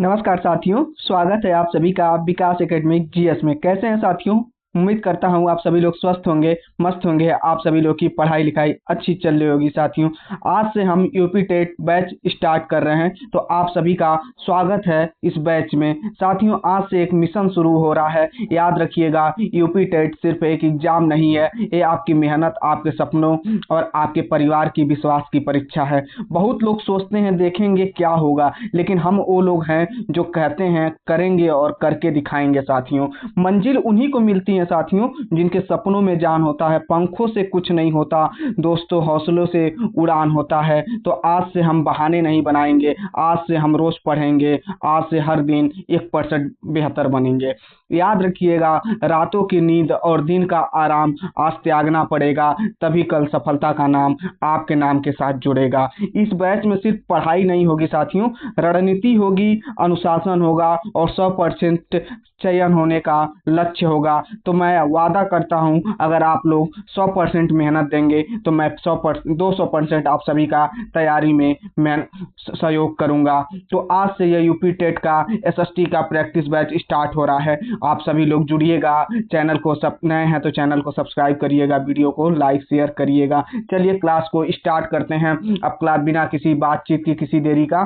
नमस्कार साथियों, स्वागत है आप सभी का विकास एकेडमिक जीएस में। कैसे हैं साथियों? उम्मीद करता हूं आप सभी लोग स्वस्थ होंगे, मस्त होंगे। आप सभी लोग की पढ़ाई लिखाई अच्छी चल रही होगी। साथियों, आज से हम यूपी टेट बैच स्टार्ट कर रहे हैं, तो आप सभी का स्वागत है इस बैच में। साथियों, आज से एक मिशन शुरू हो रहा है। याद रखिएगा, यूपी टेट सिर्फ एक एग्जाम नहीं है, ये आपकी मेहनत, आपके सपनों और आपके परिवार की विश्वास की परीक्षा है। बहुत लोग सोचते हैं देखेंगे क्या होगा, लेकिन हम वो लोग हैं जो कहते हैं करेंगे और करके दिखाएंगे। साथियों, मंजिल उन्हीं को मिलती है साथियों जिनके सपनों में जान होता है। पंखों से कुछ नहीं होता दोस्तों, हौसलों से उड़ान होता है। तो आज से हम बहाने नहीं बनाएंगे, आज से हम रोज पढ़ेंगे, आज से हर दिन 1% बेहतर बनेंगे। याद रखिएगा, रातों की नींद और दिन का आराम आज त्यागना पड़ेगा, तभी कल सफलता का नाम आपके नाम के साथ जुड़ेगा। इस बैच में सिर्फ पढ़ाई नहीं होगी साथियों, रणनीति होगी, अनुशासन होगा और 100% चयन होने का लक्ष्य होगा। तो मैं वादा करता हूं, अगर आप लोग 100% मेहनत देंगे तो मैं 200% आप सभी का तैयारी में मैं सहयोग करूंगा। तो आज से ये यूपी टेट का एसएसटी का प्रैक्टिस बैच स्टार्ट हो रहा है। आप सभी लोग जुड़िएगा। चैनल को सब नए हैं तो चैनल को सब्सक्राइब करिएगा, वीडियो को लाइक शेयर करिएगा। चलिए क्लास को स्टार्ट करते हैं। अब क्लास बिना किसी बातचीत की, किसी देरी का,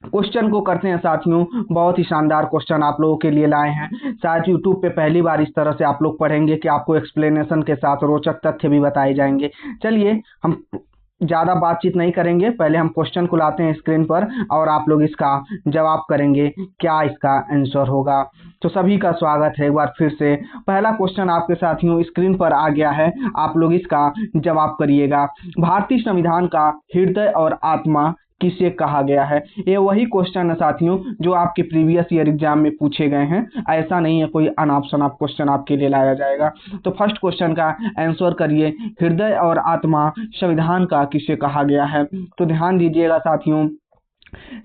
क्वेश्चन को करते हैं साथियों। बहुत ही शानदार क्वेश्चन आप लोगों के लिए लाए हैं। शायद यूट्यूब पे पहली बार इस तरह से आप लोग पढ़ेंगे कि आपको एक्सप्लेनेशन के साथ रोचक तथ्य भी बताए जाएंगे। चलिए, हम ज़्यादा बातचीत नहीं करेंगे, पहले हम क्वेश्चन को लाते हैं स्क्रीन पर और आप लोग इसका जवाब करेंगे क्या इसका आंसर होगा। तो सभी का स्वागत है एक बार फिर से। पहला क्वेश्चन आपके साथियों स्क्रीन पर आ गया है, आप लोग इसका जवाब करिएगा। भारतीय संविधान का हृदय और आत्मा किसे कहा गया है? ये वही क्वेश्चन है साथियों जो आपके प्रीवियस ईयर एग्जाम में पूछे गए हैं। ऐसा नहीं है कोई अनाप शनाप क्वेश्चन आपके लिए लाया जाएगा। तो फर्स्ट क्वेश्चन का आंसर करिए, हृदय और आत्मा संविधान का किसे कहा गया है? तो ध्यान दीजिएगा साथियों,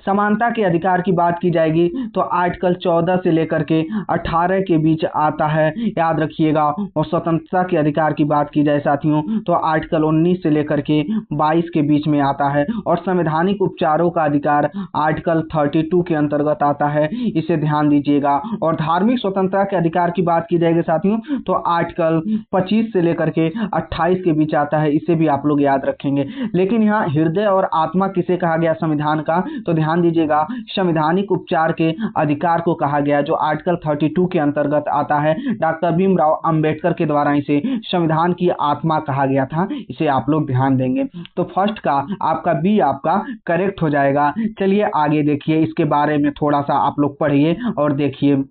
समानता के अधिकार की बात की जाएगी तो आर्टिकल 14 से लेकर के 18 के बीच आता है, याद रखिएगा। और स्वतंत्रता के अधिकार की बात की जाए साथियों तो आर्टिकल 19 से लेकर के 22 के बीच में आता है। और संवैधानिक उपचारों का अधिकार आर्टिकल 32 के अंतर्गत आता है, इसे ध्यान दीजिएगा। और धार्मिक स्वतंत्रता के अधिकार की बात की जाएगी साथियों तो आर्टिकल 25 से लेकर के 28 के बीच आता है, इसे भी आप लोग याद रखेंगे। लेकिन यहाँ हृदय और आत्मा किसे कहा गया संविधान का? तो ध्यान दीजिएगा, संवैधानिक उपचार के अधिकार को कहा गया जो आर्टिकल 32 के अंतर्गत आता है। डॉक्टर भीमराव अंबेडकर के द्वारा इसे संविधान की आत्मा कहा गया था, इसे आप लोग ध्यान देंगे। तो फर्स्ट का आपका बी आपका करेक्ट हो जाएगा। चलिए आगे देखिए, इसके बारे में थोड़ा सा आप लोग पढ़िए और देखिए।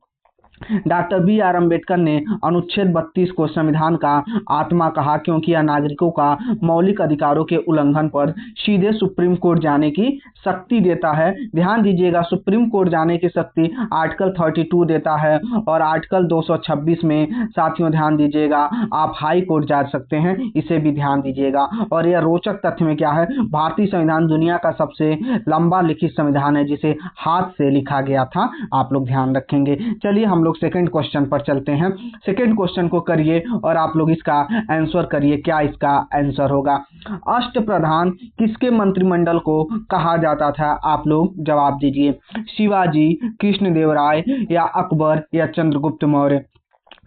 डॉक्टर बी आर अम्बेडकर ने अनुच्छेद 32 को संविधान का आत्मा कहा क्योंकि यह नागरिकों का मौलिक अधिकारों के उल्लंघन पर सीधे सुप्रीम कोर्ट जाने की शक्ति देता है। ध्यान दीजिएगा, सुप्रीम कोर्ट जाने की शक्ति आर्टिकल 32 देता है। और आर्टिकल 226 में साथियों ध्यान दीजिएगा, आप हाई कोर्ट जा सकते हैं, इसे भी ध्यान दीजिएगा। और यह रोचक तथ्य में क्या है, भारतीय संविधान दुनिया का सबसे लंबा लिखित संविधान है जिसे हाथ से लिखा गया था, आप लोग ध्यान रखेंगे। चलिए हम लोग सेकंड क्वेश्चन पर चलते हैं। सेकंड क्वेश्चन को करिए और आप लोग इसका आंसर करिए क्या इसका आंसर होगा। अष्टप्रधान किसके मंत्रिमंडल को कहा जाता था? आप लोग जवाब दीजिए। शिवाजी, कृष्णदेवराय या अकबर या चंद्रगुप्त मौर्य?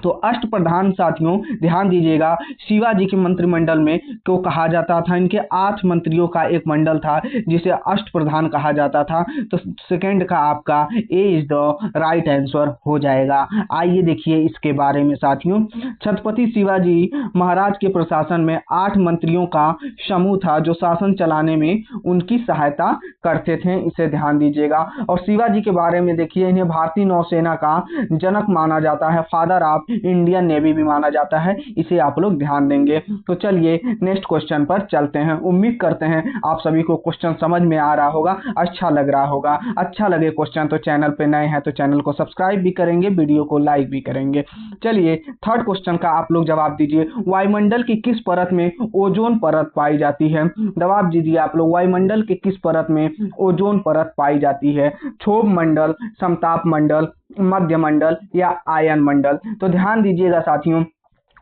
तो अष्टप्रधान साथियों ध्यान दीजिएगा, शिवाजी के मंत्रिमंडल में को कहा जाता था। इनके 8 मंत्रियों का एक मंडल था जिसे अष्टप्रधान कहा जाता था। तो सेकंड का आपका ए इज द राइट आंसर हो जाएगा। आइए देखिए इसके बारे में साथियों। छत्रपति शिवाजी महाराज के प्रशासन में 8 मंत्रियों का समूह था जो शासन चलाने में उनकी सहायता करते थे, इसे ध्यान दीजिएगा। और शिवाजी के बारे में देखिए, इन्हें भारतीय नौसेना का जनक माना जाता है, फादर ऑफ इंडियन नेवी भी माना जाता है, इसे आप लोग ध्यान देंगे। तो चलिए नेक्स्ट क्वेश्चन पर चलते हैं। उम्मीद करते हैं आप सभी को क्वेश्चन समझ में आ रहा होगा, अच्छा लग रहा होगा। अच्छा लगे क्वेश्चन तो चैनल पे नए हैं तो चैनल को सब्सक्राइब भी करेंगे, वीडियो को लाइक भी करेंगे। चलिए थर्ड क्वेश्चन का आप लोग जवाब दीजिए। वायुमंडल की किस परत में ओजोन परत पाई जाती है? जवाब दीजिए आप लोग, वायुमंडल के किस परत में ओजोन परत पाई जाती है? क्षोभ मंडल, समताप मंडल, मध्य मंडल या आयन मंडल? तो ध्यान दीजिएगा साथियों,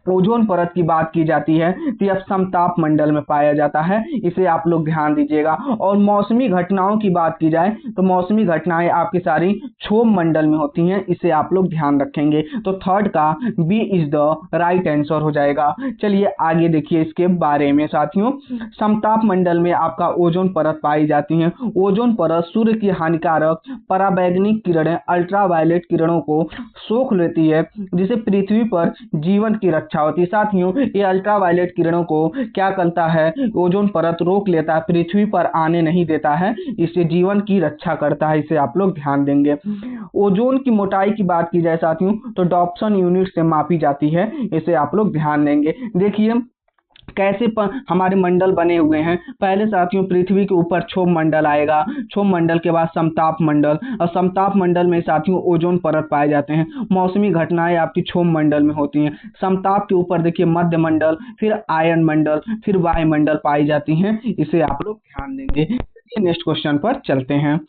ओजोन परत की बात की जाती है तो यह समताप मंडल में पाया जाता है, इसे आप लोग ध्यान दीजिएगा। और मौसमी घटनाओं की बात की जाए तो मौसमी घटनाएं आपकी सारी क्षोभ मंडल में होती हैं, इसे आप लोग ध्यान रखेंगे। तो थर्ड का B is the right answer हो जाएगा। चलिए आगे देखिए इसके बारे में साथियों। समताप मंडल में आपका ओजोन परत पाई जाती है। ओजोन परत सूर्य की हानिकारक पराबैंगनी किरणें अल्ट्रावायलेट किरणों को सोख लेती है, जिसे पृथ्वी पर जीवन की रक्षा होती है। साथियों ये अल्ट्रावायलेट किरणों को क्या करता है, ओजोन परत रोक लेता है, पृथ्वी पर आने नहीं देता है, इससे जीवन की रक्षा करता है, इसे आप लोग ध्यान देंगे। ओजोन की मोटाई की बात की जाए साथियों तो डॉप्सन यूनिट से मापी जाती है, इसे आप लोग ध्यान देंगे। देखिए कैसे हमारे मंडल बने हुए हैं। पहले साथियों पृथ्वी के ऊपर क्षोभ मंडल आएगा, क्षोभ मंडल के बाद समताप मंडल, और समताप मंडल में साथियों ओजोन परत पाए जाते हैं। मौसमी घटनाएं आपकी क्षोभ मंडल में होती हैं। समताप के ऊपर देखिए मध्य मंडल, फिर आयन मंडल, फिर वायुमंडल पाई जाती हैं, इसे आप लोग ध्यान देंगे। नेक्स्ट क्वेश्चन पर चलते हैं।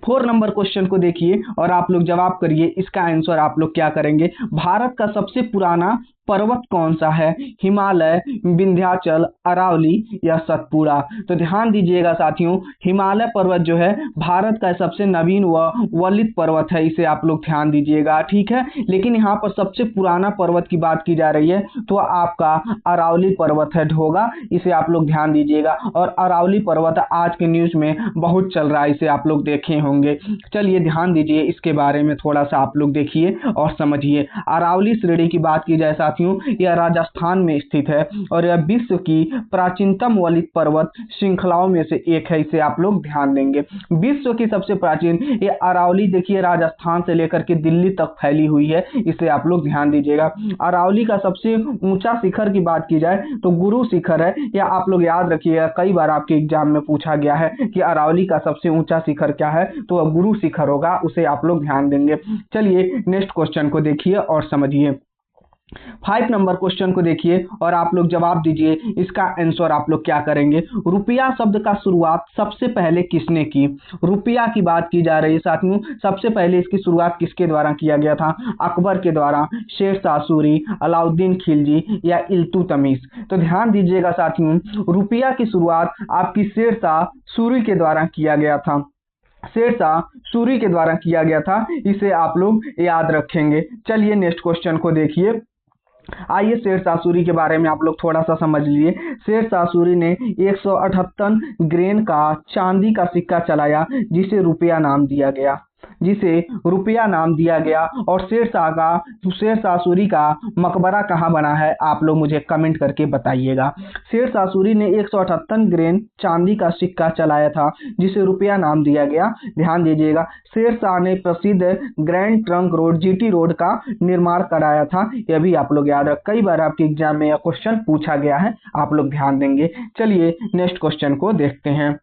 4 नंबर क्वेश्चन को देखिए और आप लोग जवाब करिए, इसका आंसर आप लोग क्या करेंगे। भारत का सबसे पुराना पर्वत कौन सा है, हिमालय, विंध्याचल, अरावली या सतपुड़ा। तो ध्यान दीजिएगा साथियों, हिमालय पर्वत जो है भारत का सबसे नवीन व वलित पर्वत है, इसे आप लोग ध्यान दीजिएगा, ठीक है। लेकिन यहाँ पर सबसे पुराना पर्वत की बात की जा रही है तो आपका अरावली पर्वत है होगा, इसे आप लोग ध्यान दीजिएगा। और अरावली पर्वत आज के न्यूज में बहुत चल रहा है, इसे आप लोग देखे होंगे। चलिए ध्यान दीजिए, इसके बारे में थोड़ा सा आप लोग देखिए और समझिए। अरावली श्रेणी की बात की जाए साथियों, यह राजस्थान में स्थित है और यह विश्व की प्राचीनतम वलित पर्वत श्रृंखलाओं में से एक है, इसे आप लोग ध्यान देंगे। विश्व की सबसे प्राचीन ये अरावली देखिए राजस्थान से लेकर के दिल्ली तक फैली हुई है, इसे आप लोग ध्यान दीजिएगा। अरावली का सबसे ऊंचा शिखर की बात की जाए तो गुरु शिखर है, या आप लोग याद रखिएगा कई बार आपके एग्जाम में पूछा गया है कि अरावली का सबसे ऊंचा शिखर क्या है, तो वह गुरु शिखर होगा, उसे आप लोग ध्यान देंगे। चलिए नेक्स्ट क्वेश्चन को देखिए और समझिए। 5 नंबर क्वेश्चन को देखिए और आप लोग जवाब दीजिए, इसका आंसर आप लोग क्या करेंगे। रुपया शब्द का शुरुआत सबसे पहले किसने की। रुपया की बात की जा रही है साथियों, सबसे पहले इसकी शुरुआत किसके द्वारा किया गया था, अकबर के द्वारा, शेरशाह सूरी, अलाउद्दीन खिलजी या इल्तुतमिश। तो ध्यान दीजिएगा साथियों, रुपया की शुरुआत आपकी शेरशाह सूरी के द्वारा किया गया था, शेरशाह सूरी के द्वारा किया गया था, इसे आप लोग याद रखेंगे। चलिए नेक्स्ट क्वेश्चन को देखिए। आइए शेरशाह सूरी के बारे में आप लोग थोड़ा सा समझ लीजिए। शेरशाह सूरी ने 178 ग्रेन का चांदी का सिक्का चलाया, जिसे रुपया नाम दिया गया, जिसे रुपया नाम दिया गया। और शेरशाह सूरी का मकबरा कहाँ बना है, आप लोग मुझे कमेंट करके बताइएगा। शेरशाह सूरी ने 178 ग्रेन चांदी का सिक्का चलाया था, जिसे रुपया नाम दिया गया। ध्यान दीजिएगा, शेरशाह ने प्रसिद्ध grand trunk road GT road का निर्माण कराया था, यह भी आप लोग याद रख, कई बार आपके एग्जाम में यह क्वेश्चन पूछा गया है, आप लोग ध्यान देंगे। चलिए नेक्स्ट क्वेश्चन को देखते हैं।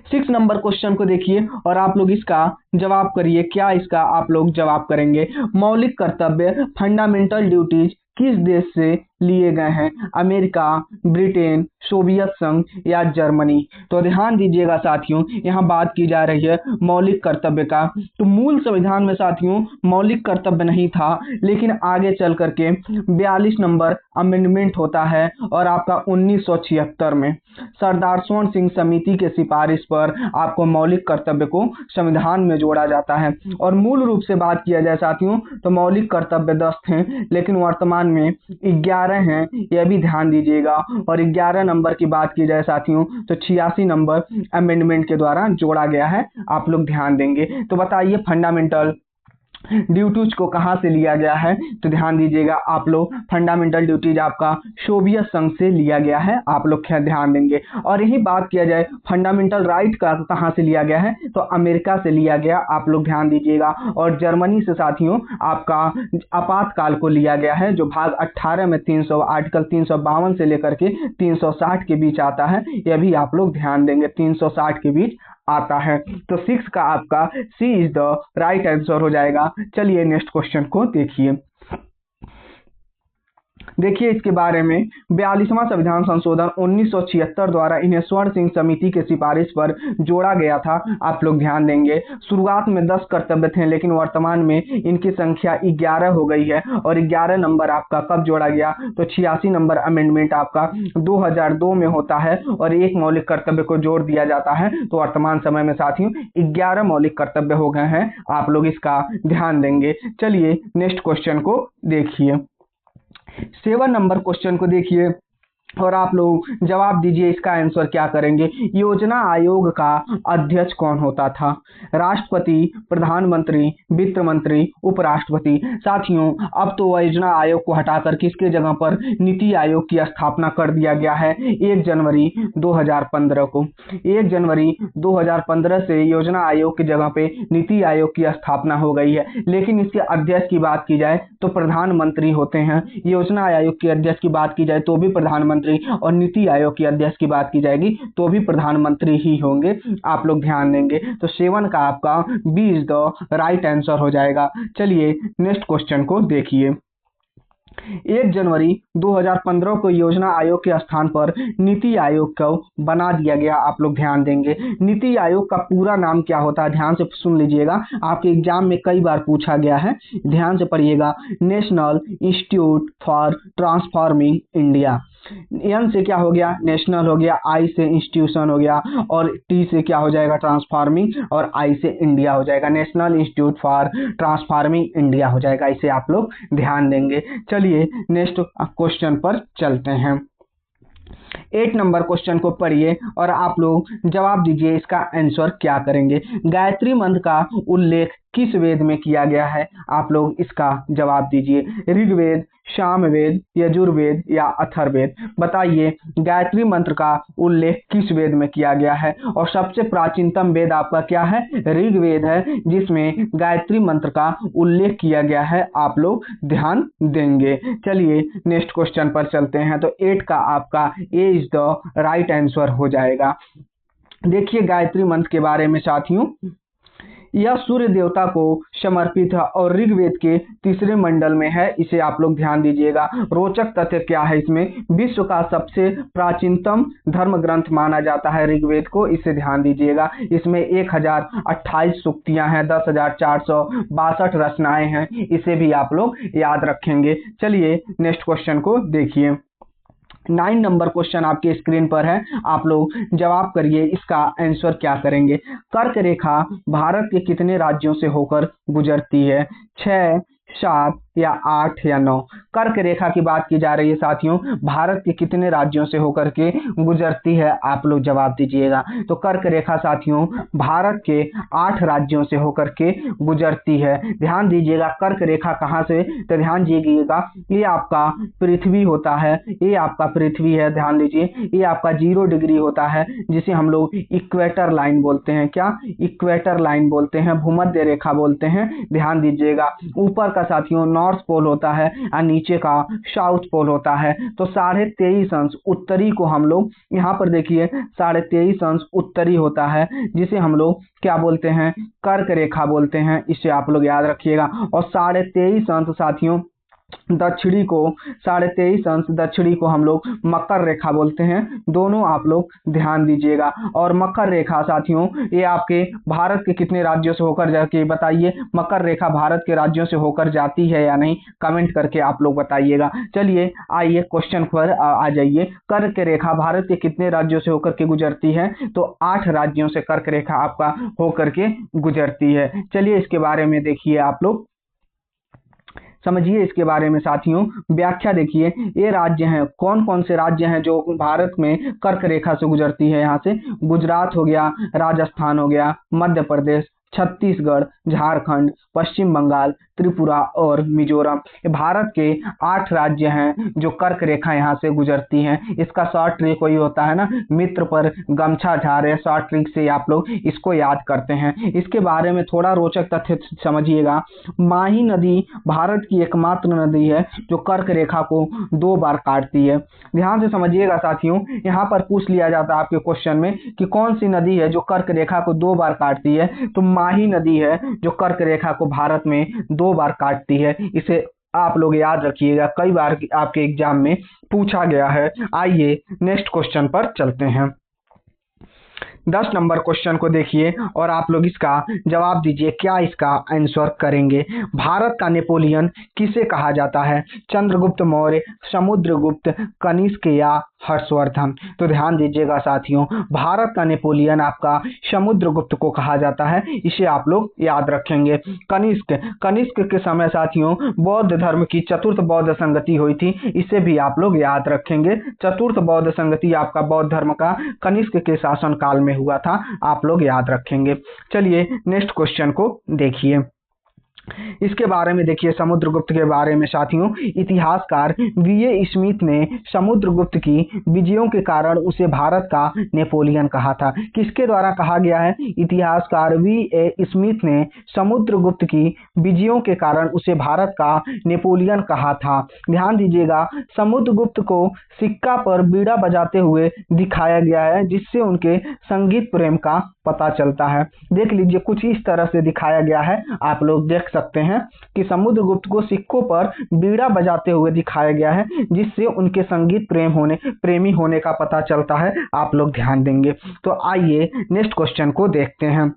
6 नंबर क्वेश्चन को देखिए और आप लोग इसका जवाब करिए, क्या इसका आप लोग जवाब करेंगे। मौलिक कर्तव्य फंडामेंटल ड्यूटीज किस देश से लिए गए हैं, अमेरिका, ब्रिटेन, सोवियत संघ या जर्मनी। तो ध्यान दीजिएगा साथियों, यहाँ बात की जा रही है मौलिक कर्तव्य का। तो मूल संविधान में साथियों मौलिक कर्तव्य नहीं था, लेकिन आगे चल करके 42 नंबर अमेंडमेंट होता है और आपका 1976 में सरदार स्वर्ण सिंह समिति के सिफारिश पर आपको मौलिक कर्तव्य को संविधान में जोड़ा जाता है। और मूल रूप से बात किया जाए साथियों तो मौलिक कर्तव्य 10 थे, लेकिन वर्तमान में 11 हैं, यह भी ध्यान दीजिएगा। और 11 नंबर की बात की जाए साथियों तो 86 नंबर अमेंडमेंट के द्वारा जोड़ा गया है, आप लोग ध्यान देंगे। तो बताइए फंडामेंटल ड्यूटीज को कहाँ से लिया गया है, तो ध्यान दीजिएगा आप लोग, फंडामेंटल ड्यूटीज आपका सोवियत संघ से लिया गया है, आप लोग ध्यान देंगे। और यही बात किया जाए फंडामेंटल राइट का कहाँ से लिया गया है, तो अमेरिका से लिया गया, आप लोग ध्यान दीजिएगा। और जर्मनी से साथियों आपका आपातकाल को लिया गया है, जो भाग 18 में 300 आर्टिकल 352 से लेकर के 360 के बीच आता है, यह भी आप लोग ध्यान देंगे, 360 के बीच आता है। तो 6 का आपका सी इज द राइट आंसर हो जाएगा। चलिए नेक्स्ट क्वेश्चन को देखिए। देखिए इसके बारे में 42वां संविधान संशोधन 1976 द्वारा इन्हें स्वर्ण सिंह समिति के सिफारिश पर जोड़ा गया था। आप लोग ध्यान देंगे शुरुआत में 10 कर्तव्य थे, लेकिन वर्तमान में इनकी संख्या 11 हो गई है। और 11 नंबर आपका कब जोड़ा गया, तो 86 नंबर अमेंडमेंट आपका 2002 में होता है और एक मौलिक कर्तव्य को जोड़ दिया जाता है। तो वर्तमान समय में साथियों 11 मौलिक कर्तव्य हो गए हैं। आप लोग इसका ध्यान देंगे। चलिए नेक्स्ट क्वेश्चन को देखिए। 7 नंबर क्वेश्चन को देखिए और आप लोग जवाब दीजिए इसका आंसर क्या करेंगे। योजना आयोग का अध्यक्ष कौन होता था? राष्ट्रपति, प्रधानमंत्री, वित्त मंत्री, उपराष्ट्रपति। साथियों अब तो योजना आयोग को हटाकर किसके जगह पर नीति आयोग की स्थापना कर दिया गया है 1 जनवरी 2015 को। 1 जनवरी 2015 से योजना आयोग की जगह पे नीति आयोग की स्थापना हो गई है। लेकिन इसके अध्यक्ष की बात की जाए तो प्रधानमंत्री होते हैं। योजना आयोग के अध्यक्ष की बात की जाए तो भी प्रधानमंत्री, और नीति आयोग की अध्यक्ष की बात की जाएगी तो भी प्रधानमंत्री ही होंगे। आप लोग ध्यान देंगे। तो 7 का आपका B is the right answer हो जाएगा। चलिए नेक्स्ट क्वेश्चन को देखिए। 1 जनवरी 2015 को योजना आयोग के स्थान पर नीति आयोग को बना दिया गया। आप लोग ध्यान देंगे। नीति आयोग का पूरा नाम क्या होता है, ध्यान से सुन लीजिएगा, आपके एग्जाम में कई बार पूछा गया है, ध्यान से पढ़िएगा। National Institute for Transforming India. N से क्या हो गया, नेशनल हो गया, आई से इंस्टीट्यूशन हो गया, और टी से क्या हो जाएगा, ट्रांसफॉर्मिंग, और आई से इंडिया हो जाएगा। National Institute for Transforming India हो जाएगा। इसे आप लोग ध्यान देंगे। चलिए नेक्स्ट क्वेश्चन पर चलते हैं। 8 नंबर क्वेश्चन को पढ़िए और आप लोग जवाब दीजिए इसका आंसर क्या करेंगे। गायत्री मंत्र का उल्लेख किस वेद में किया गया है? आप लोग इसका जवाब दीजिए। ऋग्वेद, सामवेद, यजुर्वेद या अथर्ववेद। बताइए गायत्री मंत्र का उल्लेख किस वेद में किया गया है? और सबसे प्राचीनतम वेद आपका क्या है? ऋग्वेद है, जिसमें गायत्री मंत्र का उल्लेख किया गया है। आप लोग ध्यान देंगे। चलिए नेक्स्ट क्वेश्चन पर चलते हैं। तो 8 का आपका ए इज द राइट आंसर हो जाएगा। देखिए गायत्री मंत्र के बारे में साथियों, यह सूर्य देवता को समर्पित है और ऋग्वेद के 3रे मंडल में है। इसे आप लोग ध्यान दीजिएगा। रोचक तथ्य क्या है इसमें, विश्व का सबसे प्राचीनतम धर्म ग्रंथ माना जाता है ऋग्वेद को। इसे ध्यान दीजिएगा। इसमें 1028 सूक्तियां हैं, 10,462 रचनाएं हैं। इसे भी आप लोग याद रखेंगे। चलिए नेक्स्ट क्वेश्चन को देखिए। 9 नंबर क्वेश्चन आपके स्क्रीन पर है। आप लोग जवाब करिए इसका आंसर क्या करेंगे। कर्क रेखा भारत के कितने राज्यों से होकर गुजरती है? 6, 7 या 8 या 9। कर्क रेखा की बात की जा रही है साथियों, भारत के कितने राज्यों से होकर के गुजरती है? आप लोग जवाब दीजिएगा। तो कर्क रेखा साथियों भारत के 8 राज्यों से होकर के गुजरती है। ध्यान दीजिएगा कर्क रेखा कहाँ से, तो ध्यान दीजिएगा ये आपका पृथ्वी होता है, ये आपका पृथ्वी है। ध्यान दीजिए ये आपका 0 डिग्री होता है, जिसे हम लोग इक्वेटर लाइन बोलते हैं। क्या? इक्वेटर लाइन बोलते हैं, भूमध्य रेखा बोलते हैं। ध्यान दीजिएगा ऊपर का साथियों नॉर्थ पोल होता है और नीचे का साउथ पोल होता है। तो 23.5 अंश उत्तरी को हम लोग यहाँ पर देखिए 23.5 अंश उत्तरी होता है, जिसे हम लोग क्या बोलते हैं? कर्क रेखा बोलते हैं। इसे आप लोग याद रखिएगा। और 23.5 अंश साथियों दक्षिणी को 23.5 अंश दक्षिणी को हम लोग मकर रेखा बोलते हैं। दोनों आप लोग ध्यान दीजिएगा। और मकर रेखा साथियों ये आपके भारत के कितने राज्यों से होकर जाके बताइए, मकर रेखा भारत के राज्यों से होकर जाती है या नहीं, कमेंट करके आप लोग बताइएगा। चलिए आइए क्वेश्चन पर आ जाइए। कर्क रेखा भारत के कितने राज्यों से होकर के गुजरती है? तो 8 राज्यों से कर्क रेखा आपका होकर के गुजरती है। चलिए इसके बारे में देखिए, आप लोग समझिए इसके बारे में साथियों। व्याख्या देखिए, ये राज्य हैं, कौन कौन से राज्य हैं जो भारत में कर्क रेखा से गुजरती है। यहाँ से गुजरात हो गया, राजस्थान हो गया, मध्य प्रदेश, छत्तीसगढ़, झारखंड, पश्चिम बंगाल, त्रिपुरा और मिजोरम। भारत के 8 राज्य हैं जो कर्क रेखा यहाँ से गुजरती हैं। इसका शॉर्ट ट्रिक वही होता है ना, मित्र पर गमछा झारे, शॉर्ट ट्रिक से आप लोग इसको याद करते हैं। इसके बारे में थोड़ा रोचक तथ्य समझिएगा। माही नदी भारत की एकमात्र नदी है जो कर्क रेखा को 2 बार काटती है। ध्यान से समझिएगा साथियों, यहाँ पर पूछ लिया जाता है आपके क्वेश्चन में कि कौन सी नदी है जो कर्क रेखा को 2 बार काटती है, तो माही नदी है जो कर्क रेखा को भारत में 2 बार काटती है। इसे आप लोग याद रखिएगा, कई बार आपके एग्जाम में पूछा गया है। आइए नेक्स्ट क्वेश्चन पर चलते हैं। 10 नंबर क्वेश्चन को देखिए और आप लोग इसका जवाब दीजिए, क्या इसका आंसर करेंगे। भारत का नेपोलियन किसे कहा जाता है? चंद्रगुप्त मौर्य, समुद्रगुप्त, कनिष्क या हर्षवर्धन? तो ध्यान दीजिएगा साथियों, भारत का नेपोलियन आपका समुद्रगुप्त को कहा जाता है, इसे आप लोग याद रखेंगे। कनिष्क के समय साथियों बौद्ध धर्म की चतुर्थ बौद्ध संगति हुई थी, इसे भी आप लोग याद रखेंगे। चतुर्थ बौद्ध संगति आपका बौद्ध धर्म का कनिष्क के शासन काल में हुआ था, आप लोग याद रखेंगे। चलिए नेक्स्ट क्वेश्चन को देखिए। इसके बारे में देखिए, समुद्रगुप्त के बारे में साथियों, इतिहासकार वी.ए. स्मिथ ने समुद्रगुप्त की विजयों के कारण उसे भारत का नेपोलियन कहा था। किसके द्वारा कहा गया है? इतिहासकार वी.ए. स्मिथ ने समुद्रगुप्त की विजयों के कारण उसे भारत का नेपोलियन कहा था। ध्यान दीजिएगा, समुद्रगुप्त को सिक्का पर बीड़ा बजाते हुए दिखाया गया है, जिससे उनके संगीत प्रेम का पता चलता है। देख लीजिए, कुछ इस तरह से दिखाया गया है, आप लोग देख सकते हैं कि समुद्रगुप्त को सिक्कों पर बीड़ा बजाते हुए दिखाया गया है, जिससे उनके संगीत प्रेमी होने का पता चलता है, आप लोग ध्यान देंगे। तो आइए नेक्स्ट क्वेश्चन को देखते हैं।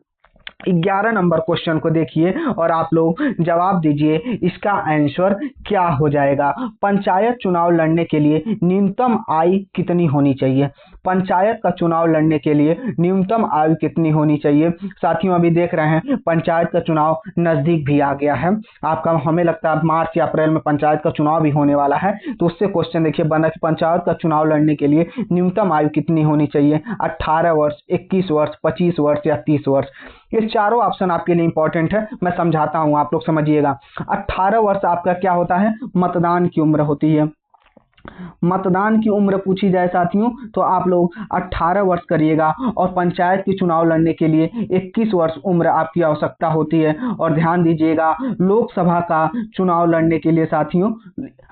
11 नंबर क्वेश्चन को देखिए और आप लोग जवाब दीजिए, इसका आंसर क्या हो जाएगा। पंचायत चुनाव लड़ने के लिए न्यूनतम आयु कितनी होनी चाहिए? पंचायत का चुनाव लड़ने के लिए न्यूनतम आयु कितनी होनी चाहिए? साथियों अभी देख रहे हैं पंचायत का चुनाव नजदीक भी आ गया है आपका, हमें लगता है मार्च या अप्रैल में पंचायत का चुनाव भी होने वाला है। तो उससे क्वेश्चन देखिए बना कि पंचायत का चुनाव लड़ने के लिए न्यूनतम आयु कितनी होनी चाहिए? 18 वर्ष, 21 वर्ष, 25 वर्ष या 30 वर्ष? ये चारों ऑप्शन आपके लिए इंपॉर्टेंट है, मैं समझाता हूं, आप लोग समझिएगा। 18 वर्ष आपका क्या होता है? मतदान की उम्र होती है। मतदान की उम्र पूछी जाए साथियों तो आप लोग 18 वर्ष करिएगा, और पंचायत के चुनाव लड़ने के लिए 21 वर्ष उम्र आपकी आवश्यकता होती है। और ध्यान दीजिएगा, लोकसभा का चुनाव लड़ने के लिए साथियों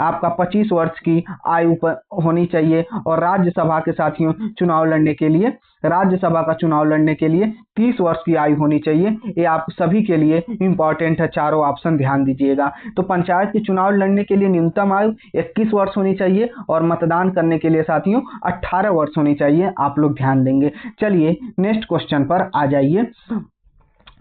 आपका 25 वर्ष की आयु होनी चाहिए, और राज्यसभा के साथियों चुनाव लड़ने के लिए, राज्यसभा का चुनाव लड़ने के लिए 30 वर्ष की आयु होनी चाहिए। ये आप सभी के लिए इंपॉर्टेंट है, चारों ऑप्शन ध्यान दीजिएगा। तो पंचायत के चुनाव लड़ने के लिए न्यूनतम आयु 21 वर्ष होनी चाहिए, और मतदान करने के लिए साथियों 18 वर्ष होनी चाहिए, आप लोग ध्यान देंगे। चलिए नेक्स्ट क्वेश्चन पर आ जाइए।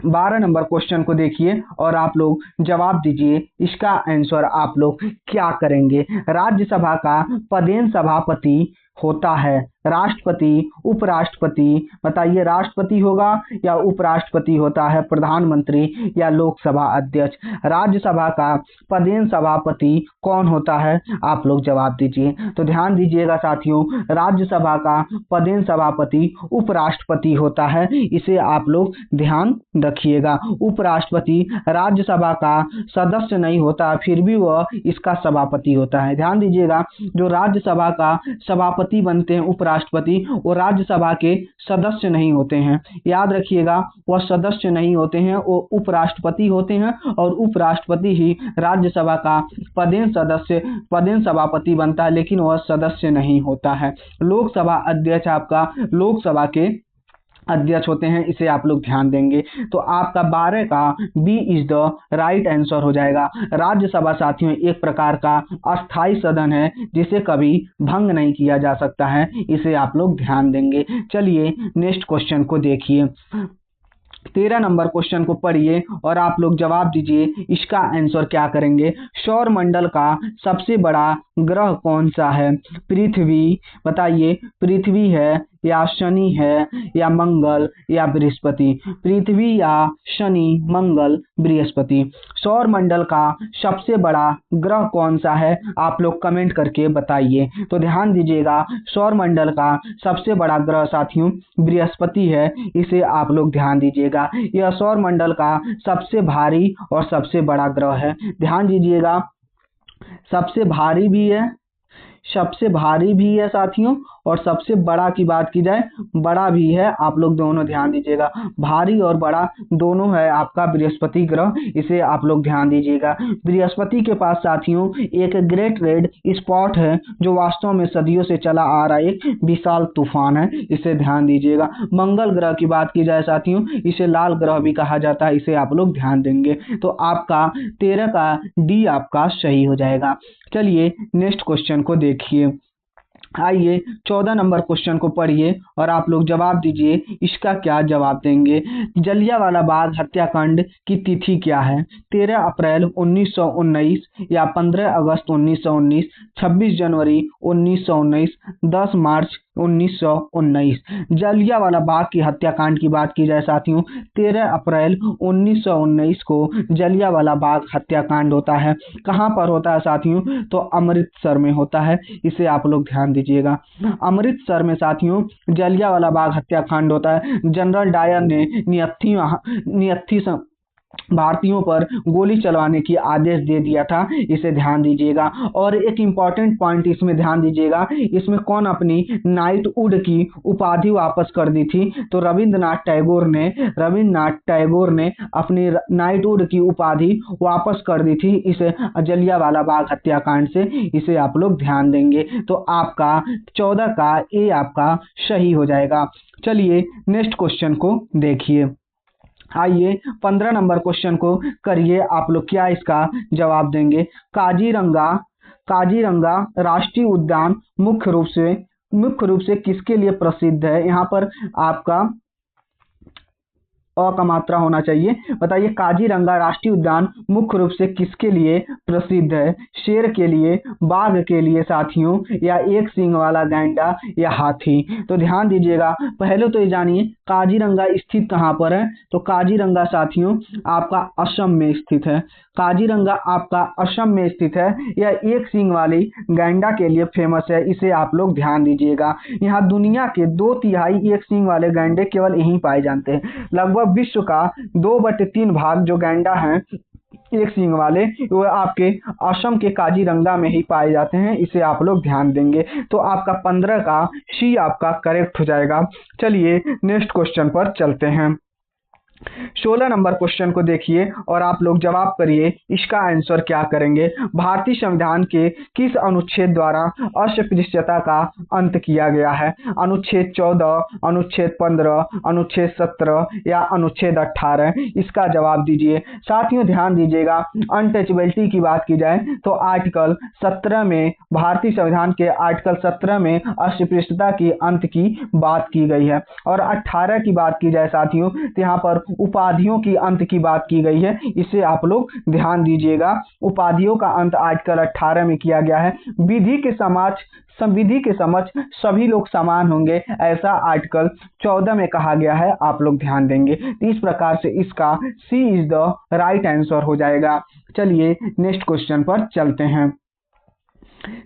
12 नंबर क्वेश्चन को देखिए और आप लोग जवाब दीजिए, इसका आंसर आप लोग क्या करेंगे। राज्यसभा का पदेन सभापति होता है राष्ट्रपति, उपराष्ट्रपति? बताइए, राष्ट्रपति होगा या उपराष्ट्रपति होता है, प्रधानमंत्री या लोकसभा अध्यक्ष? राज्यसभा का पदेन सभापति कौन होता है, आप लोग जवाब दीजिए। तो ध्यान दीजिएगा साथियों, राज्यसभा का पदेन सभापति उपराष्ट्रपति होता है, इसे आप लोग ध्यान रखिएगा। उपराष्ट्रपति राज्यसभा का सदस्य नहीं होता, फिर भी वह इसका सभापति होता है। ध्यान दीजिएगा, जो राज्यसभा का सभापति बनते हैं उपराष्ट्रपति, वो राज्यसभा के सदस्य नहीं होते हैं, याद रखिएगा, वह सदस्य नहीं होते हैं, वो उपराष्ट्रपति होते हैं, और उपराष्ट्रपति ही राज्यसभा का पदेन सभापति बनता है, लेकिन वह सदस्य नहीं होता है। लोकसभा अध्यक्ष आपका लोकसभा के अध्यक्ष होते हैं, इसे आप लोग ध्यान देंगे। तो आपका 12 का B is the right answer हो जाएगा। राज्यसभा साथियों एक प्रकार का अस्थाई सदन है, जिसे कभी भंग नहीं किया जा सकता है, इसे आप लोग ध्यान देंगे। चलिए नेक्स्ट क्वेश्चन को देखिए। 13 नंबर क्वेश्चन को पढ़िए और आप लोग जवाब दीजिए, इसका आंसर क्या करेंगे। सौर मंडल का सबसे बड़ा ग्रह कौन सा है। पृथ्वी, बताइए, पृथ्वी है या शनि है या मंगल या बृहस्पति। पृथ्वी या शनि, मंगल, बृहस्पति। सौर मंडल का सबसे बड़ा ग्रह कौन सा है, आप लोग कमेंट करके बताइए। तो ध्यान दीजिएगा, सौर मंडल का सबसे बड़ा ग्रह साथियों बृहस्पति है, इसे आप लोग ध्यान दीजिएगा। यह सौर मंडल का सबसे भारी और सबसे बड़ा ग्रह है। ध्यान दीजिएगा, सबसे भारी भी है साथियों, और सबसे बड़ा की बात की जाए, बड़ा भी है, आप लोग दोनों ध्यान दीजिएगा। भारी और बड़ा दोनों है आपका बृहस्पति ग्रह, इसे आप लोग ध्यान दीजिएगा। बृहस्पति के पास साथियों एक ग्रेट रेड स्पॉट है जो वास्तव में सदियों से चला आ रहा एक विशाल तूफान है, इसे ध्यान दीजिएगा। मंगल ग्रह की बात की जाए साथियों, इसे लाल ग्रह भी कहा जाता है, इसे आप लोग ध्यान देंगे। तो आपका 13 का डी आपका सही हो जाएगा। चलिए नेक्स्ट क्वेश्चन को देखिए। आइए 14 नंबर क्वेश्चन को पढ़िए और आप लोग जवाब दीजिए, इसका क्या जवाब देंगे। जलियांवाला बाग हत्याकांड की तिथि क्या है? 13 अप्रैल 1919 या 15 अगस्त 1919, 26 जनवरी 1919, 10 मार्च 1919। जलियांवाला बाग की हत्याकांड की बात की जाए साथियों, 13 अप्रैल 1919 को जलियांवाला बाग हत्याकांड होता है। कहाँ पर होता है साथियों? तो अमृतसर में होता है, इसे आप लोग ध्यान दीजिएगा। अमृतसर में साथियों जलियांवाला बाग हत्याकांड होता है। जनरल डायर ने नियत्थी भारतीयों पर गोली चलवाने की आदेश दे दिया था, इसे ध्यान दीजिएगा। और एक इम्पॉर्टेंट पॉइंट इसमें ध्यान दीजिएगा, इसमें कौन अपनी नाइटहुड की उपाधि वापस कर दी थी? तो रविंद्रनाथ टैगोर ने अपनी नाइटहुड की उपाधि वापस कर दी थी इस जलियांवाला बाग हत्याकांड से, इसे आप लोग ध्यान देंगे। तो आपका 14 का ए आपका सही हो जाएगा। चलिए नेक्स्ट क्वेश्चन को देखिए। आइए 15 नंबर क्वेश्चन को करिए, आप लोग क्या इसका जवाब देंगे। काजीरंगा राष्ट्रीय उद्यान मुख्य रूप से किसके लिए प्रसिद्ध है? यहाँ पर आपका अ का मात्रा होना चाहिए। बताइए काजीरंगा राष्ट्रीय उद्यान मुख्य रूप से किसके लिए प्रसिद्ध है? शेर के लिए, बाघ के लिए साथियों, या एक सींग वाला गैंडा, या हाथी? तो ध्यान दीजिएगा। पहले तो ये जानिए काजीरंगा स्थित कहाँ पर है। तो काजीरंगा साथियों आपका असम में स्थित है। काजीरंगा आपका असम में स्थित है। यह एक सींग वाली गैंडा के लिए फेमस है, इसे आप लोग ध्यान दीजिएगा। यहाँ दुनिया के 2/3 एक सींग वाले गैंडे केवल यहीं पाए जाते हैं। लगभग विश्व का 2/3 भाग जो गैंडा हैं एक सींग वाले, वो आपके असम के काजीरंगा में ही पाए जाते हैं, इसे आप लोग ध्यान देंगे। तो आपका 15 का सी आपका करेक्ट हो जाएगा। चलिए नेक्स्ट क्वेश्चन पर चलते हैं। 16 नंबर क्वेश्चन को देखिए और आप लोग जवाब करिए, इसका आंसर क्या करेंगे। भारतीय संविधान के किस अनुच्छेद द्वारा अस्पृश्यता का अंत किया गया है? अनुच्छेद 14, अनुच्छेद 15, अनुच्छेद 17 या अनुच्छेद 18? इसका जवाब दीजिए। साथियों ध्यान दीजिएगा, अनटचेबिलिटी की बात की जाए तो आर्टिकल 17 में, भारतीय संविधान के आर्टिकल 17 में अस्पृश्यता के अंत की बात की गई है। और 18 की बात की जाए साथियों तो यहाँ पर उपाधियों की अंत की बात की गई है, इसे आप लोग ध्यान दीजिएगा। उपाधियों का अंत आर्टिकल 18 में किया गया है। विधि के समक्ष सभी लोग समान होंगे, ऐसा आर्टिकल 14 में कहा गया है, आप लोग ध्यान देंगे। तो इस प्रकार से इसका सी इज द राइट आंसर हो जाएगा। चलिए नेक्स्ट क्वेश्चन पर चलते हैं।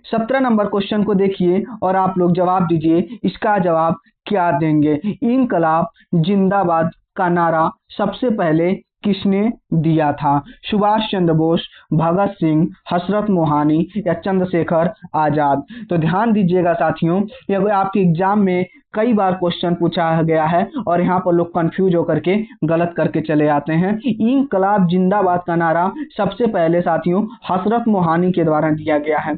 17 नंबर क्वेश्चन को देखिए और आप लोग जवाब दीजिए, इसका जवाब क्या देंगे। इंकलाब जिंदाबाद का नारा सबसे पहले किसने दिया था? सुभाष चंद्र बोस, भगत सिंह, हजरत मोहानी या चंद्रशेखर आजाद? तो ध्यान दीजिएगा साथियों, यह आपके एग्जाम में कई बार क्वेश्चन पूछा गया है और यहाँ पर लोग कंफ्यूज होकर के गलत करके चले आते हैं। इंकलाब जिंदाबाद का नारा सबसे पहले साथियों हजरत मोहानी के द्वारा दिया गया है।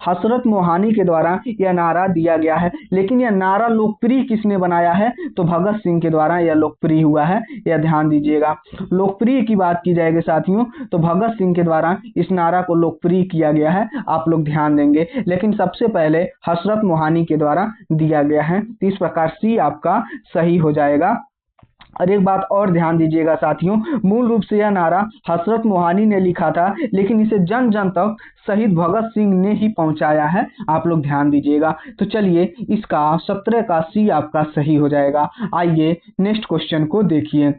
हजरत मोहानी के द्वारा यह नारा दिया गया है, लेकिन यह नारा लोकप्रिय किसने बनाया है? तो भगत सिंह के द्वारा यह लोकप्रिय हुआ है, यह ध्यान दीजिएगा। लोकप्रिय की बात की जाएगी साथियों तो भगत सिंह के द्वारा इस नारा को लोकप्रिय किया गया है, आप लोग ध्यान देंगे। लेकिन सबसे पहले हजरत मोहानी के द्वारा दिया गया है। इस प्रकार सी आपका सही हो जाएगा। और एक बात और ध्यान दीजिएगा साथियों, मूल रूप से यह नारा हजरत मोहानी ने लिखा था, लेकिन इसे जन जन तक शहीद भगत सिंह ने ही पहुंचाया है, आप लोग ध्यान दीजिएगा। तो चलिए इसका 17 का सी आपका सही हो जाएगा। आइए नेक्स्ट क्वेश्चन को देखिए।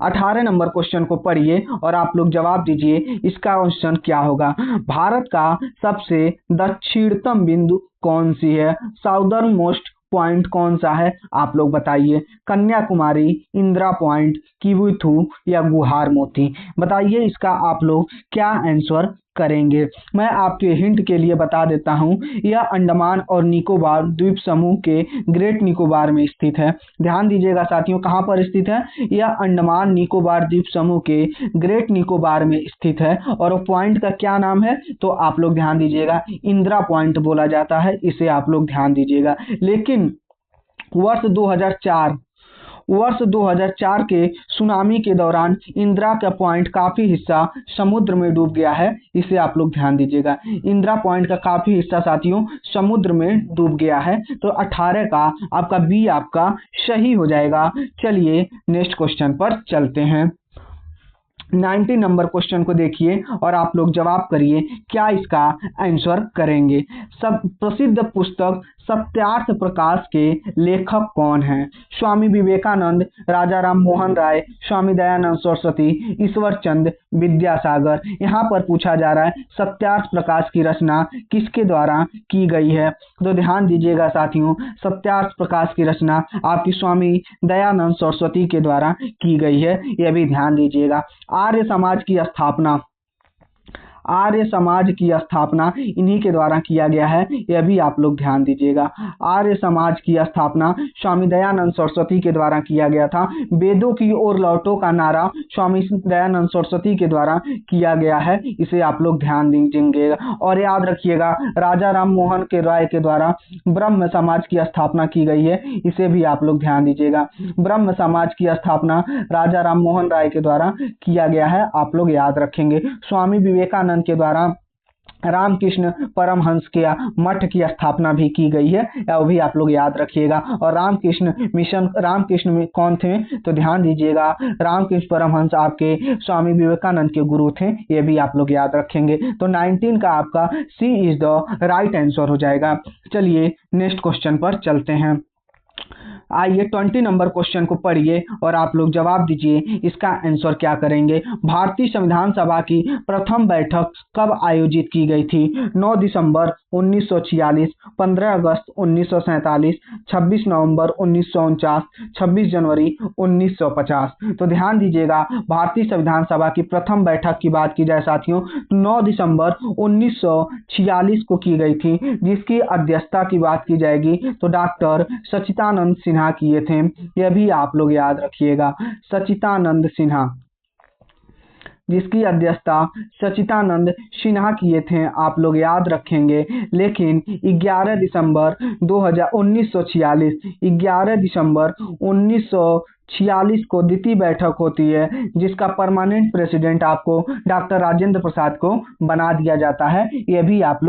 18 नंबर क्वेश्चन को पढ़िए और आप लोग जवाब दीजिए, इसका ऑप्शन क्या होगा। भारत का सबसे दक्षिणतम बिंदु कौन सी है? साउदर्न मोस्ट पॉइंट कौन सा है, आप लोग बताइए। कन्याकुमारी, इंदिरा पॉइंट, किबुथु या गुहार मोती? बताइए इसका आप लोग क्या आंसर करेंगे। मैं आपके हिंट के लिए बता देता हूं, यह अंडमान और निकोबार द्वीप समूह के ग्रेट निकोबार में स्थित है। ध्यान दीजिएगा साथियों, कहां पर स्थित है? यह अंडमान निकोबार द्वीप समूह के ग्रेट निकोबार में स्थित है। और वो पॉइंट का क्या नाम है? तो आप लोग ध्यान दीजिएगा, इंदिरा पॉइंट बोला जाता है, इसे आप लोग ध्यान दीजिएगा। लेकिन वर्ष 2004 के सुनामी के दौरान इंदिरा का पॉइंट काफी हिस्सा समुद्र में डूब गया है, इसे आप लोग ध्यान दीजिएगा। इंदिरा पॉइंट का काफी हिस्सा साथियों समुद्र में डूब गया है। तो 18 का आपका बी आपका सही हो जाएगा। चलिए नेक्स्ट क्वेश्चन पर चलते हैं। 19 नंबर क्वेश्चन को देखिए और आप लोग जवाब करिए, क्या इसका आंसर करेंगे। सब प्रसिद्ध पुस्तक सत्यार्थ प्रकाश के लेखक कौन हैं? स्वामी विवेकानंद, राजा राम मोहन राय, स्वामी दयानंद सरस्वती, ईश्वर चंद विद्यासागर। यहाँ पर पूछा जा रहा है सत्यार्थ प्रकाश की रचना किसके द्वारा की गई है? तो ध्यान दीजिएगा साथियों, सत्यार्थ प्रकाश की रचना आपकी स्वामी दयानंद सरस्वती के द्वारा की गई है, यह भी ध्यान दीजिएगा। आर्य समाज की स्थापना इन्हीं के द्वारा किया गया है, यह भी आप लोग ध्यान दीजिएगा। आर्य समाज की स्थापना स्वामी दयानंद सरस्वती के द्वारा किया गया था। वेदों की ओर लौटो का नारा स्वामी दयानंद सरस्वती के द्वारा किया गया है, इसे आप लोग ध्यान दीजिएगा। और याद रखिएगा, राजा राम मोहन के राय के द्वारा ब्रह्म समाज की स्थापना की गई है, इसे भी आप लोग ध्यान दीजिएगा। ब्रह्म समाज की स्थापना राजा राम मोहन राय के द्वारा किया गया है, आप लोग याद रखेंगे। स्वामी विवेकानंद के द्वारा रामकृष्ण परमहंस के मठ की स्थापना भी की गई है, वो भी आप लोग याद रखिएगा। और रामकृष्ण में कौन थे? तो ध्यान दीजिएगा, रामकृष्ण परमहंस आपके स्वामी विवेकानंद के गुरु थे, ये भी आप लोग याद रखेंगे। तो 19 का आपका सी इज द राइट आंसर हो जाएगा। चलिए नेक्स्ट क्वेश्चन पर चलते हैं। आइए 20 नंबर क्वेश्चन को पढ़िए और आप लोग जवाब दीजिए, इसका आंसर क्या करेंगे। भारतीय संविधान सभा की प्रथम बैठक कब आयोजित की गई थी? 9 दिसंबर 1946, 15 अगस्त 1947, 26 नवंबर 1949, 26 जनवरी 1950। तो ध्यान दीजिएगा, भारतीय संविधान सभा की प्रथम बैठक की बात की जाए साथियों, 9 दिसंबर 1946 को की गई थी, जिसकी अध्यक्षता की बात की जाएगी तो डॉक्टर सच्चिदानंद सिन्हा किए थे, यह भी आप लोग याद रखिएगा। सच्चिदानंद सिन्हा, जिसकी अध्यक्षता सच्चिदानंद सिन्हा किए थे, आप लोग याद रखेंगे। लेकिन 11 दिसंबर 1946 को द्वितीय बैठक होती है, जिसका परमानेंट प्रेसिडेंट आपको डॉक्टर राजेंद्र प्रसाद को बना दिया जाता है, यह भी आप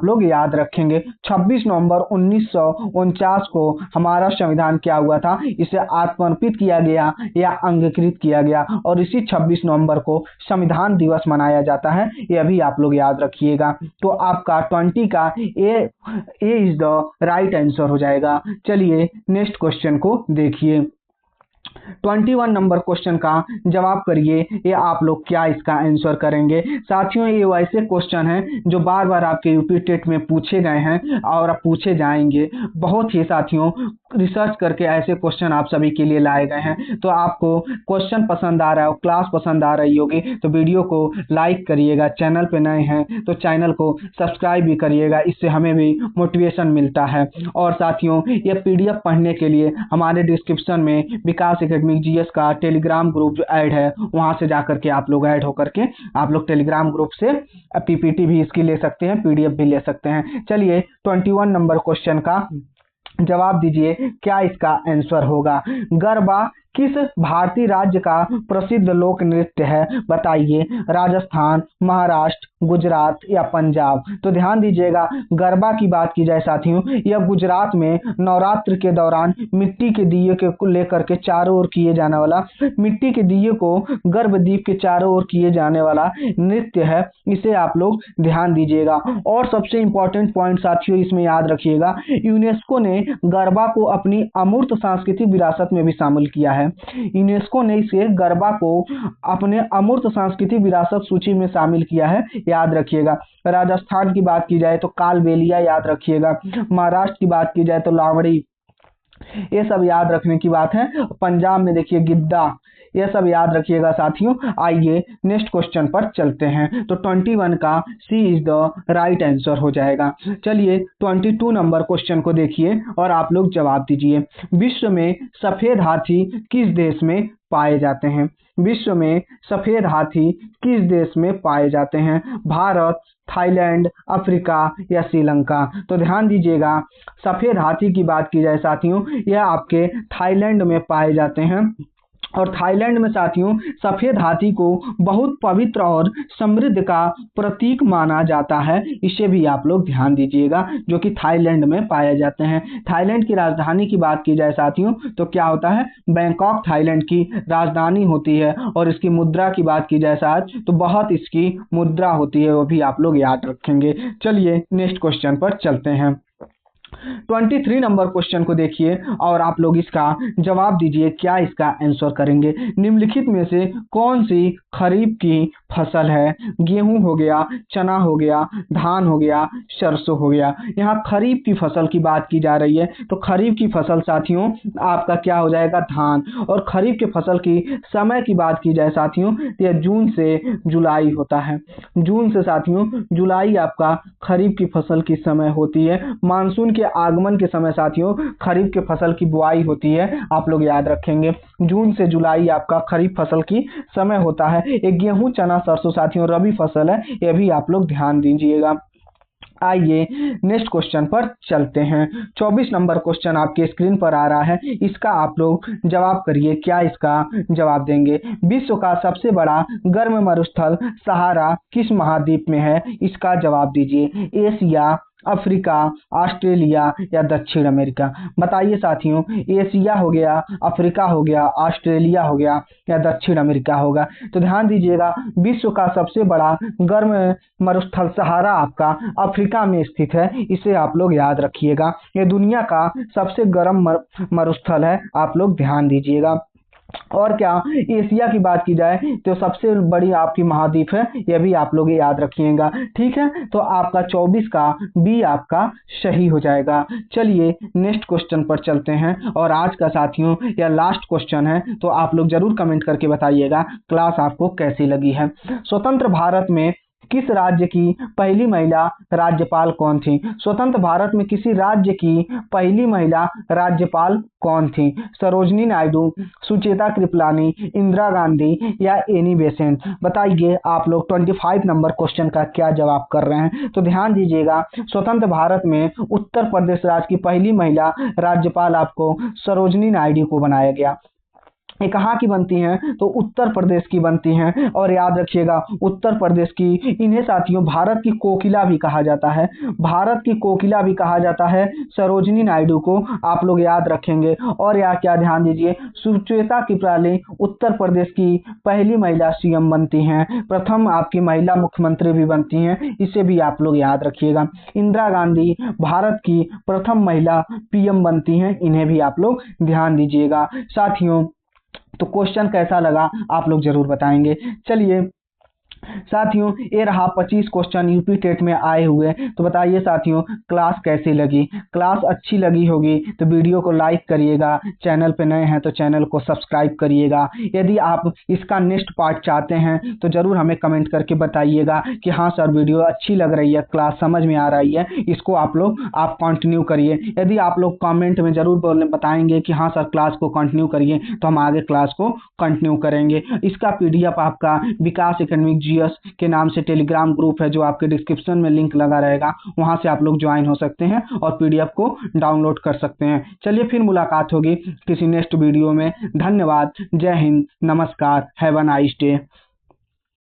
लोग याद रखेंगे। 26 नवंबर 1949 को हमारा संविधान क्या हुआ था? इसे आत्मर्पित किया गया या अंगीकृत किया गया, और इसी 26 नवंबर को संविधान दिवस मनाया जाता है, यह भी आप लोग याद रखिएगा। तो आपका 20 का ए इज द राइट आंसर हो जाएगा। चलिए नेक्स्ट क्वेश्चन को देखिए। 21 नंबर क्वेश्चन का जवाब करिए, ये आप लोग क्या इसका आंसर करेंगे। साथियों, ये वैसे क्वेश्चन हैं जो बार बार आपके यूपी टेट में पूछे गए हैं और पूछे जाएंगे। बहुत ही साथियों रिसर्च करके ऐसे क्वेश्चन आप सभी के लिए लाए गए हैं। तो आपको क्वेश्चन पसंद आ रहा है, क्लास पसंद आ रही होगी तो वीडियो को लाइक करिएगा। चैनल पे नए हैं तो चैनल को सब्सक्राइब भी करिएगा, इससे हमें भी मोटिवेशन मिलता है। और साथियों, ये पीडीएफ पढ़ने के लिए हमारे डिस्क्रिप्शन में विकास एकेडमिक जीएस का टेलीग्राम ग्रुप जो ऐड है, वहां से जाकर के आप लोग ऐड होकर के आप लोग टेलीग्राम ग्रुप से पीपीटी भी इसकी ले सकते हैं, पीडीएफ भी ले सकते हैं। चलिए 21 नंबर क्वेश्चन का जवाब दीजिए, क्या इसका आंसर होगा। गरबा किस भारतीय राज्य का प्रसिद्ध लोक नृत्य है? बताइए। राजस्थान, महाराष्ट्र, गुजरात या पंजाब। तो ध्यान दीजिएगा, गरबा की बात की जाए साथियों, यह गुजरात में नवरात्र के दौरान मिट्टी के दिए को लेकर के चारों ओर किए जाने वाला, मिट्टी के दिए को गर्भदीप के चारों ओर किए जाने वाला नृत्य है, इसे आप लोग ध्यान दीजिएगा। और सबसे इंपॉर्टेंट पॉइंट साथियों इसमें याद रखिएगा, यूनेस्को ने गरबा को अपनी अमूर्त सांस्कृतिक विरासत में भी शामिल किया है। यूनेस्को ने इसे गरबा को अपने अमूर्त सांस्कृतिक विरासत सूची में शामिल किया है, याद रखिएगा। राजस्थान की बात की जाए तो कालबेलिया याद रखिएगा। महाराष्ट्र की बात की जाए तो लावड़ी, ये सब याद रखने की बात है। पंजाब में देखिए गिद्दा, यह सब याद रखिएगा साथियों। आइए नेक्स्ट क्वेश्चन पर चलते हैं। तो 21 का सी इज द राइट आंसर हो जाएगा। चलिए 22 नंबर क्वेश्चन को देखिए और आप लोग जवाब दीजिए। विश्व में सफेद हाथी किस देश में पाए जाते हैं? विश्व में सफेद हाथी किस देश में पाए जाते हैं? भारत, थाईलैंड, अफ्रीका या श्रीलंका? तो ध्यान दीजिएगा, सफेद हाथी की बात की जाए साथियों, यह आपके थाईलैंड में पाए जाते हैं। और थाईलैंड में साथियों सफेद हाथी को बहुत पवित्र और समृद्धि का प्रतीक माना जाता है। इसे भी आप लोग ध्यान दीजिएगा, जो कि थाईलैंड में पाए जाते हैं। थाईलैंड की राजधानी की बात की जाए साथियों तो क्या होता है? बैंकॉक थाईलैंड की राजधानी होती है। और इसकी मुद्रा की बात की जाए साथ तो बहुत इसकी मुद्रा होती है, वो भी आप लोग याद रखेंगे। चलिए नेक्स्ट क्वेश्चन पर चलते हैं। 23 नंबर क्वेश्चन को देखिए और आप लोग इसका जवाब दीजिए, क्या इसका आंसर करेंगे। निम्नलिखित में से कौन सी खरीफ की फसल है? गेहूं हो गया, चना हो गया, धान हो गया, सरसों हो गया। यहाँ खरीफ की फसल की बात की जा रही है, तो खरीफ की फसल साथियों आपका क्या हो जाएगा? धान। और खरीफ की फसल की समय की बात की जाए साथियों तो यह जून से जुलाई होता है। जून से साथियों जुलाई आपका खरीफ की फसल की समय होती है। मानसून के आगमन के समय साथियों खरीफ के फसल की बुआई होती है, आप लोग याद रखेंगे। जून से जुलाई आपका खरीफ फसल की समय होता है। एक गेहूं, चना, सरसों साथियों रबी फसल है, यह भी आप लोग ध्यान दीजिएगा। आइए नेक्स्ट क्वेश्चन पर चलते हैं। 24 नंबर क्वेश्चन आपके स्क्रीन पर आ रहा है, इसका आप लोग जवाब करिए, क्या इसका जवाब देंगे। विश्व का सबसे बड़ा गर्म मरुस्थल सहारा किस महाद्वीप में है? इसका जवाब दीजिए। एशिया, अफ्रीका, ऑस्ट्रेलिया या दक्षिण अमेरिका? बताइए साथियों, एशिया हो गया, अफ्रीका हो गया, ऑस्ट्रेलिया हो गया या दक्षिण अमेरिका होगा? तो ध्यान दीजिएगा, विश्व का सबसे बड़ा गर्म मरुस्थल सहारा आपका अफ्रीका में स्थित है, इसे आप लोग याद रखिएगा। यह दुनिया का सबसे गर्म मरुस्थल है, आप लोग ध्यान दीजिएगा। और क्या एशिया की बात की जाए तो सबसे बड़ी आपकी महाद्वीप है, यह भी आप लोग याद रखिएगा। ठीक है, तो आपका 24 का बी आपका सही हो जाएगा। चलिए नेक्स्ट क्वेश्चन पर चलते हैं और आज का साथियों यह लास्ट क्वेश्चन है, तो आप लोग जरूर कमेंट करके बताइएगा क्लास आपको कैसी लगी है। स्वतंत्र भारत में किस राज्य की पहली महिला राज्यपाल कौन थी? स्वतंत्र भारत में किसी राज्य की पहली महिला राज्यपाल कौन थी? सरोजनी नायडू, सुचेता कृपलानी, इंदिरा गांधी या एनी बेसेंट? बताइए आप लोग 25 नंबर क्वेश्चन का क्या जवाब कर रहे हैं। तो ध्यान दीजिएगा, स्वतंत्र भारत में उत्तर प्रदेश राज्य की पहली महिला राज्यपाल आपको सरोजनी नायडू को बनाया गया। ये कहाँ की बनती हैं? तो उत्तर प्रदेश की बनती हैं। और याद रखिएगा उत्तर प्रदेश की, इन्हें साथियों भारत की कोकिला भी कहा जाता है। भारत की कोकिला भी कहा जाता है सरोजनी नायडू को, आप लोग याद रखेंगे। और या क्या ध्यान दीजिए, सुचेता कृपलानी उत्तर प्रदेश की पहली महिला सीएम बनती हैं, प्रथम आपकी महिला मुख्यमंत्री भी बनती हैं, इसे भी आप लोग याद रखिएगा। इंदिरा गांधी भारत की प्रथम महिला पीएम बनती हैं, इन्हें भी आप लोग ध्यान दीजिएगा। साथियों तो क्वेश्चन कैसा लगा आप लोग जरूर बताएंगे। चलिए साथियों ये रहा 25 क्वेश्चन यूपी टेट में आए हुए। तो बताइए साथियों क्लास कैसी लगी? क्लास अच्छी लगी होगी तो वीडियो को लाइक करिएगा, चैनल पे नए हैं तो चैनल को सब्सक्राइब करिएगा। यदि आप इसका नेक्स्ट पार्ट चाहते हैं तो जरूर हमें कमेंट करके बताइएगा कि हाँ सर वीडियो अच्छी लग रही है, क्लास समझ में आ रही है, इसको आप कंटिन्यू करिए। यदि आप लोग कमेंट में जरूर बताएंगे कि हाँ सर क्लास को कंटिन्यू करिए तो हम आगे क्लास को कंटिन्यू करेंगे। इसका PDF आपका विकास एकेडमिक जीएस के नाम से टेलीग्राम ग्रुप है, जो आपके डिस्क्रिप्शन में लिंक लगा रहेगा, वहां से आप लोग ज्वाइन हो सकते हैं और PDF को डाउनलोड कर सकते हैं। चलिए फिर मुलाकात होगी किसी नेक्स्ट वीडियो में। धन्यवाद, जय हिंद, नमस्कार, हैव अ नाइस डे।